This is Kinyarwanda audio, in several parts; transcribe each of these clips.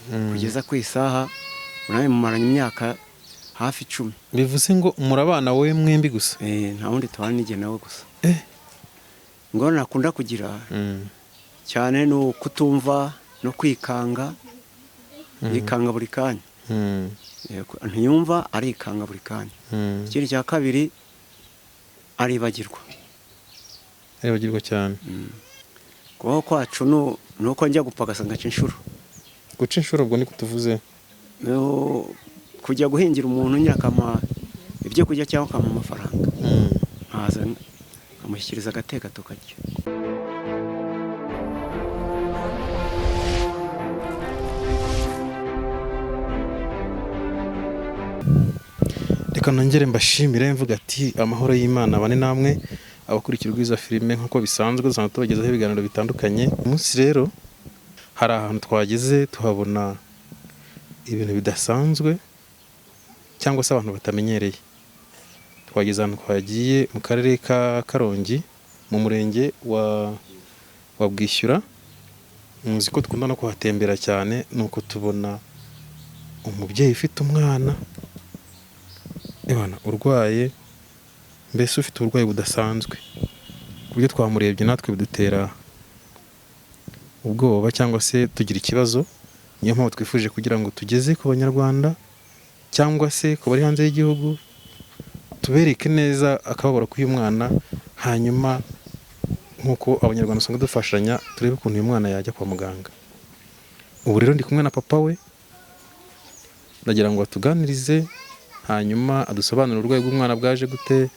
kugeza ku isaha nawe mumaranye imyaka hafi 10. bivuze ngo murabana wowe mwembi gusa? Nta wundi tubana nige nawe gusa. Ngo nakunda kugira cyane no kutumva no kwikanga, yikanga buri kanya. Ntiyumva arikanga buri kanya. Ikindi cya kabiri aribagirwa cyane. Kubaho kwacu nuko njya gupagasa ngaca inshuro. Guca inshuro ubwo niko tuvuze? Kujya guhingira umuntu nyakama ibyo kujya cyangwa kama amafaranga. Nkaza amushyikiriza agateka tukajya. Reka nongere mbashimire mvuga ati amahoro y'Imana bane namwe abakurikira Rwiza Filime nkuko bisanzwe dusanzwe tubagezaho ibiganiro bitandukanye. Umunsi rero hari ahantu twageze tuhabona ibintu bidasanzwe cyangwa se abantu batamenyereye. Twageze ahantu twagiye mu karere ka Karongi mu murenge wa Bwishyura. Muzi ko dukunda no kuhatembera cyane, nuko tubona umubyeyi ufite umwana urwaye, mbese ufite uburwayi budasanzwe ku buryo twamurebye natwe bidutera ubwoba cyangwa se tugira ikibazo. Niyo mpamvu twifuje kugira ngo tugeze ku banyarwanda cyangwa se ku bari hanze y'igihugu tubereke neza akababaro k'uyu mwana, hanyuma nk'uko abanyarwanda usanga dufashanya turebe ukuntu uyu mwana yajya kwa muganga. Ubu rero ndi kumwe na papa we, ndagira ngo atuganirize hanyuma adusobanurire uburwayi bw'umwana bwaje gute,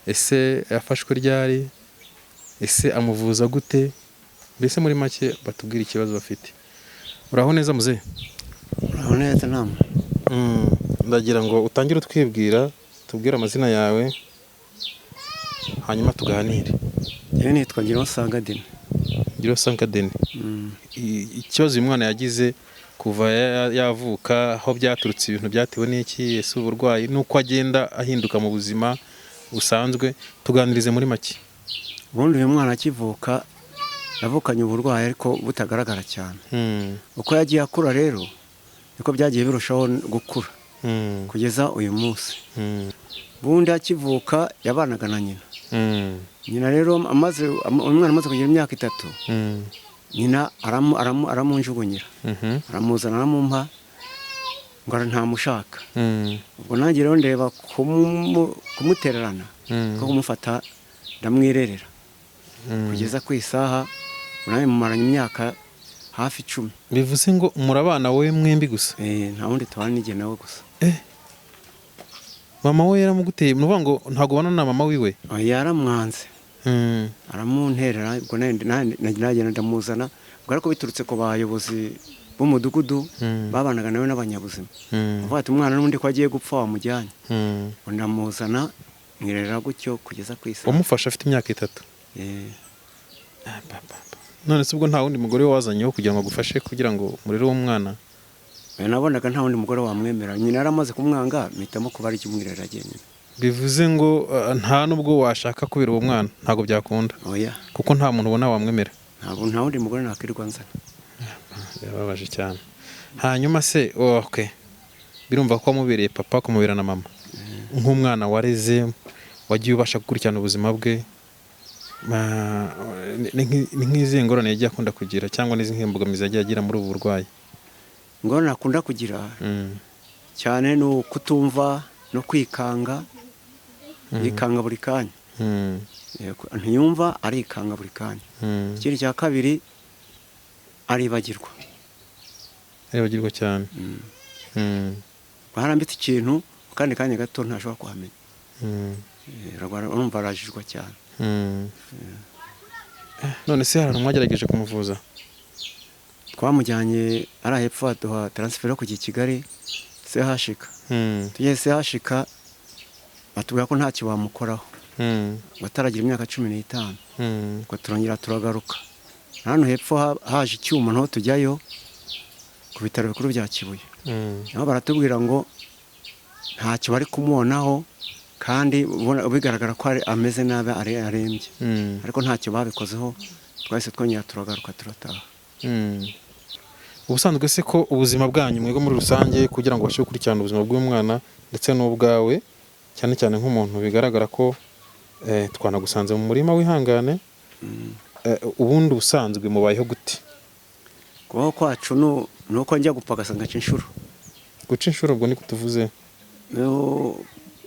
ese yafashwe ryari, ese amuvuza gute, mbese muri make batubwira ikibazo bafite. Uraho neza muzehe? Uraho neza namwe. Ndagira ngo utangire utwibwira, tubwire amazina yawe hanyuma tuganire. Yewe nitwa Ngironsanga Denis. Ngironsanga Denis. Ikibazo uyu mwana yagize kuva yavuka, aho byaturutse, ibintu byatewe n'iki, ese uburwayi nuko agenda ahinduka mu buzima busanzwe, tuganirize muri make. Ubundi uyu mwana akivuka yavukanye uburwayi ariko butagaragara cyane. Uko yagiye akura rero niko byagiye birushaho gukura kugeza uyu munsi. Ubundi akivuka yabanaga na nyina. Nyina rero umwana amaze kugira imyaka 3, nyina aramunjugunyira, aramuzana aramumpa ngo ntamushaka. Ubwo nanjye rero ndeba kumutererana ko kumufata ndamwirerera kugeza ku isaha nawe mumaranye imyaka hafi 10. Bivuze ngo murabana wowe mwembi gusa? Nta wundi tubana nige nawe gusa. Mama we yaramuguteye, nuvuga ngo ntago bana na mama wiwe? Yaramwanze. Aramunterera, ubwo nagenda ndamuzana, ubwo ariko biturutse ku bayobozi b'umudugudu babanaga nawe n'abanyabuzima. Bavuga ati umwana n'undi ko agiye gupfa wamujyanye. Ndamuzana mwirerera gutyo kugeza ku isaha. Umufasha afite imyaka 3? None se ubwo nta wundi mugore wazanyeho kugira ngo agufashe kugira ngo murere uwo mwana? Nabonaga nta wundi mugore wamwemera, nyina yaramaze kumwanga, mpitamo kuba ari kimwirera agenda. Bivuze ngo nta nubwo washaka kubera uwo mwana, ntago byakunda? Oya. Kuko nta muntu ubona wamwemera? Nta wundi mugore nakirirwa nzana. Yababaje cyane. Hanyuma se birumva ko wamubereye papa, kumubera na mama. Nk'umwana wareze, wagiye ubasha gukurikirana ubuzima bwe, ni nk'izihe ngorane yagiye akunda kugira cyangwa n'izihe mbogamizi yagiye agira muri ubu burwayi? Ngorane akunda kugira cyane no kutumva no kwikanga, yikanga buri kanya. Ntiyumva arikanga buri kanya. Ikindi cya kabiri aribagirwa cyane. Barambitse ikintu kandi kanya gato ntashobora kuhamenya. Urumva arajijwa cyane. None se hari mwagerageje kumuvuza? Twamujyanye ari hepfo, aduha transfer yo kujya i Kigali CHK. Tugeze CHK batubwira ko ntacyo bamukoraho, bataragira imyaka 15. Ngo turongera turagaruka hano hepfo, haje icyuma naho tujyayo ku bitaro bikuru bya Kibuye. Naho baratubwira ngo ntacyo bari kumubonaho, kandi bigaragara ko ameze nabi, arembye, ariko ntacyo babikozeho. Twahise twongera turagaruka turataha. ubusanzwe se ko ubuzima bwanyu mwego muri rusange kugira ngo bashe gukurikirana ubuzima bw'umwana ndetse n'ubwawe cyane cyane nk'umuntu bigaragara ko twanagusanze mu murima wihangane, ubundi ubusanzwe mubayeho gute? kubaho kwacu nuko njya gupagasa ngaca inshuro. Guca inshuro ubwo niko tuvuze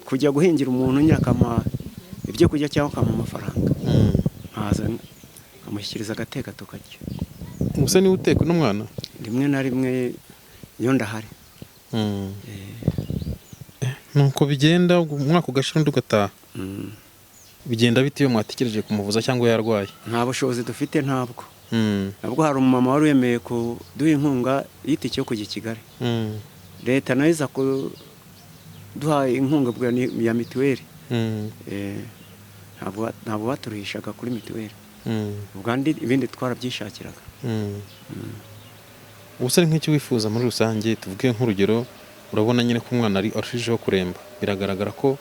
kujya guhingira umuntu nyakama ibyo kurya cyangwa kama amafaranga, nkaza amushyikiriza agateka tukarya. Ubuse niwe uteka n'umwana? Rimwe na rimwe iyo ndahari. Nuko bigenda umwaka ugashira undi ugataha. Bigenda bite iyo mwatekereje kumuvuza cyangwa yarwaye? Nta bushobozi dufite ntabwo. Nabwo hari umumama wari wemeye kuduha inkunga y'itike yo kujya i Kigali. Leta nayo iza kuduha inkunga ya mituweli. Ntabwo baturuhishaga kuri mituweli. Ubwandi ibindi twarabyishakiraga. Ubuse nk'icyo wifuza muri rusange, tuvuge nk'urugero, urabona nyine ko umwana arushijeho kuremba, biragaragara ko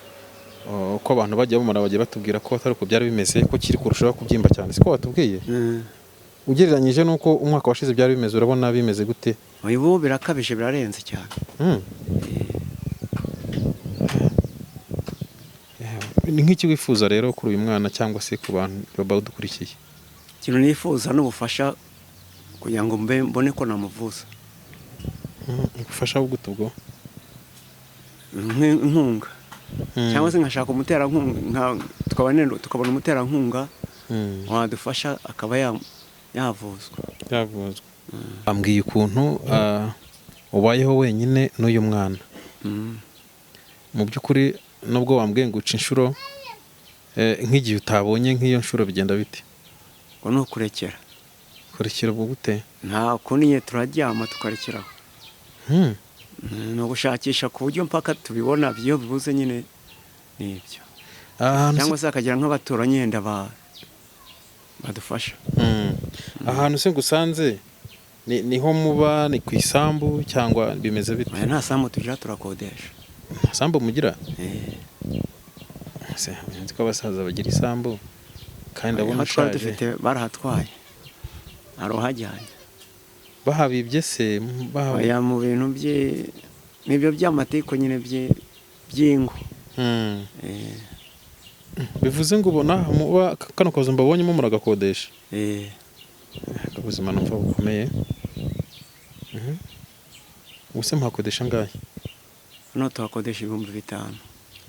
abantu bajya bamara bagiye batubwira ko atari uko byari bimeze, ko kiri kurushaho kubyimba cyane, siko batubwiye? Ugereranyije nuko umwaka washize byari bimeze, urabona bimeze gute? Ubu birakabije, birarenze cyane. Ni nk'iki wifuza rero kuri uyu mwana cyangwa se ku bantu badukurikiye? Ikintu nifuza n'ubufasha kugira ngo mbone ko namuvuza. Ubufasha bw'utu bwo? Inkunga. Cyangwa se nkashaka umuterankunga, tukabona umuterankunga wadufasha akaba yavuzwa. Ambwiye ukuntu ubayeho wenyine n'uyu mwana. Mu by'ukuri nubwo wambwiye ngo uca inshuro, nk'igihe utabonye nk'iyo nshuro bigenda bite? Ngo ni ukurekera. Kurekera ubwo gute? Nta kundi nye turaryama tukarekeraho. Ni ugushakisha ku buryo mpaka tubibona, iyo bibuze nyine ni ibyo. Cyangwa se hakagira nk'abaturanyi yenda badufasha. Ahantu se ngusanze niho muba, ni ku isambu cyangwa bimeze bite? Nta sambu tugira, turakodesha. Nta sambu mugira? Nzi ko abasaza bagira isambu kandi ndabona ushaje. Dufite barahatwaye, aruhajyanye. Bahabibye se? Oya, mu bintu n'ibyo by'amateko nyine by'ingo. Bivuze ngo ubona muba kano kazi mbabonyemo muragakodesha? Ubuzima numva bukomeye. Ubuse muhakodesha angahe? Hano tuhakodesha 5,000.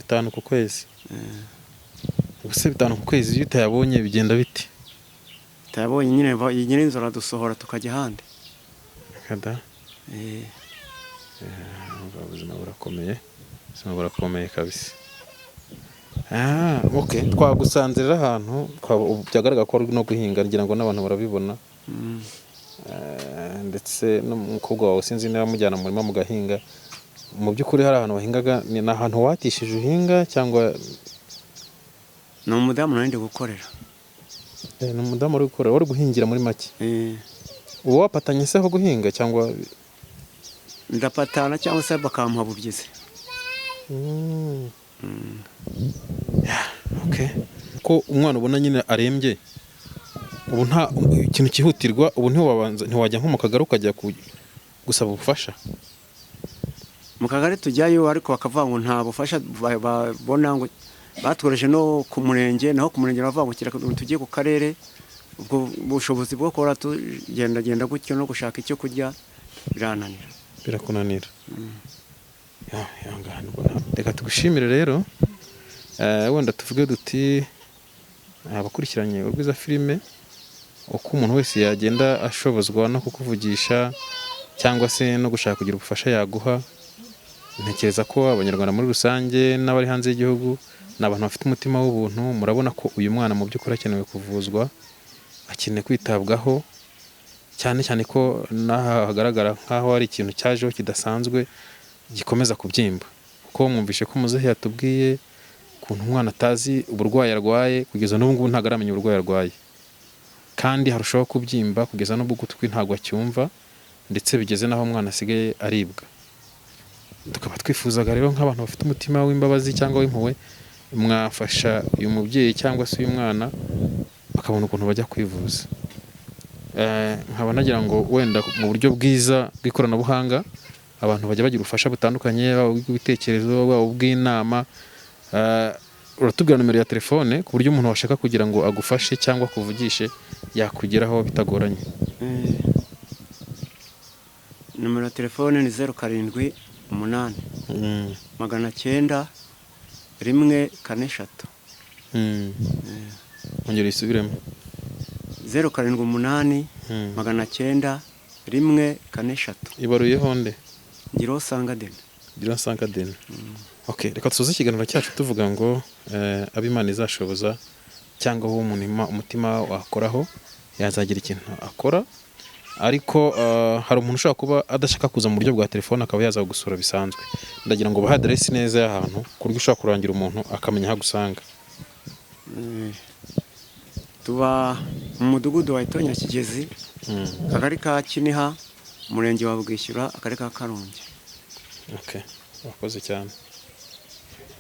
5 ku kwezi? Ubuse 5 ku kwezi iyo utayabonye bigenda bite? Utayabonye nyine inzora dusohora tukajya ahandi. Kada? Ubuzima burakomeye. Ubuzima burakomeye kabisa. Okay. Twagusanze rero ahantu byagaragara ko ari no guhinga, ngira ngo n'abantu barabibona. Ndetse n'umukobwa wawe sinzi niba mujyana mu murima mugahinga. Mu by'ukuri hari ahantu bahingaga, ni ahantu watishije uhinga cyangwa ni umudamu narindi gukorera? Ni umudamu uri gukorera, wari guhingira muri make? Uwo wapatanye se ho guhinga cyangwa? Ndapatana cyangwa se bakamuha bubyize. Okay. Ko umwana ubona nyine arembye, ubu nta ikintu kihutirwa, ubu ntiwajya nko mu kagari ukajya gusaba ubufasha? Mu kagari tujyayo ariko bakavuga ngo nta bufasha babona, ngo batworeje no ku murenge, naho ku murenge bavuga ngo tugiye ku karere. Ubwo bushobozi bwo kora tugenda gutyo no gushaka icyo kurya birananira. Birakunanira? Reka tugushimire rero. Wenda tuvuge duti abakurikiranye Urwiza Filime, uko umuntu wese yagenda ashobozwa no kukuvugisha cyangwa se no gushaka kugira ubufasha yaguha. Ntekereza ko abanyarwanda muri rusange n'abari hanze y'igihugu ni abantu bafite umutima w'ubuntu. Murabona ko uyu mwana mu by'ukuri akenewe kuvuzwa, akeneye kwitabwaho, cyane cyane ko n'aha hagaragara nk'aho hari ikintu cyajeho kidasanzwe gikomeza kubyimba. Kuko mwumvishe ko muzehe yatubwiye ukuntu umwana atazi uburwayi arwaye, kugeza n'ubu ngubu ntabwo aramenya uburwayi arwaye, kandi harushaho kubyimba kugeza n'ubwo ugutwi ntabwo acyumva, ndetse bigeze n'aho umwana asigaye aribwa. Tukaba twifuzaga rero nk'abantu bafite umutima w'imbabazi cyangwa w'impuhwe, mwafasha uyu mubyeyi cyangwa se uyu mwana bakabona ukuntu bajya kwivuza. nkaba nagira ngo wenda mu buryo bwiza bw'ikoranabuhanga abantu bajya bagira ubufasha butandukanye, baba ubw'ibitekerezo, baba ubw'inama. Uratubwira nomero ya telefone ku buryo umuntu washaka kugira ngo agufashe cyangwa akuvugishe yakugeraho bitagoranye. Nomero ya telefone ni 078 900 143. Ongera isubiremo. 078 900 143. Ibaruyeho nde? Ngiro sanga deni. Okay, reka tusoze ikiganiro cyacu tuvuga ngo ab'Imana izashoboza cyangwa aho umutima wakoraho yazagira ikintu akora, ariko hari umuntu ushobora kuba adashaka kuza mu buryo bwa telefone akaba yaza gusura bisanzwe. Ndagira ngo baha adresse neza y'ahantu ku buryo ushobora kurangira umuntu akamenya aho agusanga. Tuba mu mudugudu wa Itonya Kigezi, akagari ka Kiniha, umurenge wa Bwishyura, akagari ka Karongi. Okay, wakoze cyane.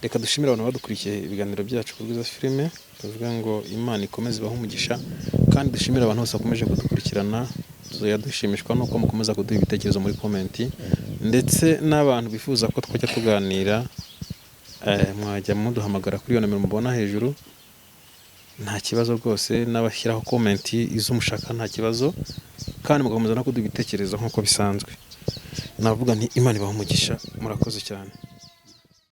Reka dushimire abantu badukurikiye ibiganiro byacu kuri Bwiza Filime, tuvuga ngo Imana ikomeze ibahe umugisha, kandi dushimire abantu bose bakomeje kudukurikirana. Dushimishwa nuko mukomeza kuduha ibitekerezo muri komenti, ndetse n'abantu bifuza ko twajya tuganira mwajya muduhamagara kuri iyo nomero mubona hejuru, nta kibazo rwose. N'abashyiraho komenti izo mushaka nta kibazo, kandi mugakomeza no kuduha ibitekerezo nk'uko bisanzwe. Navuga nti Imana ibahe umugisha, murakoze cyane.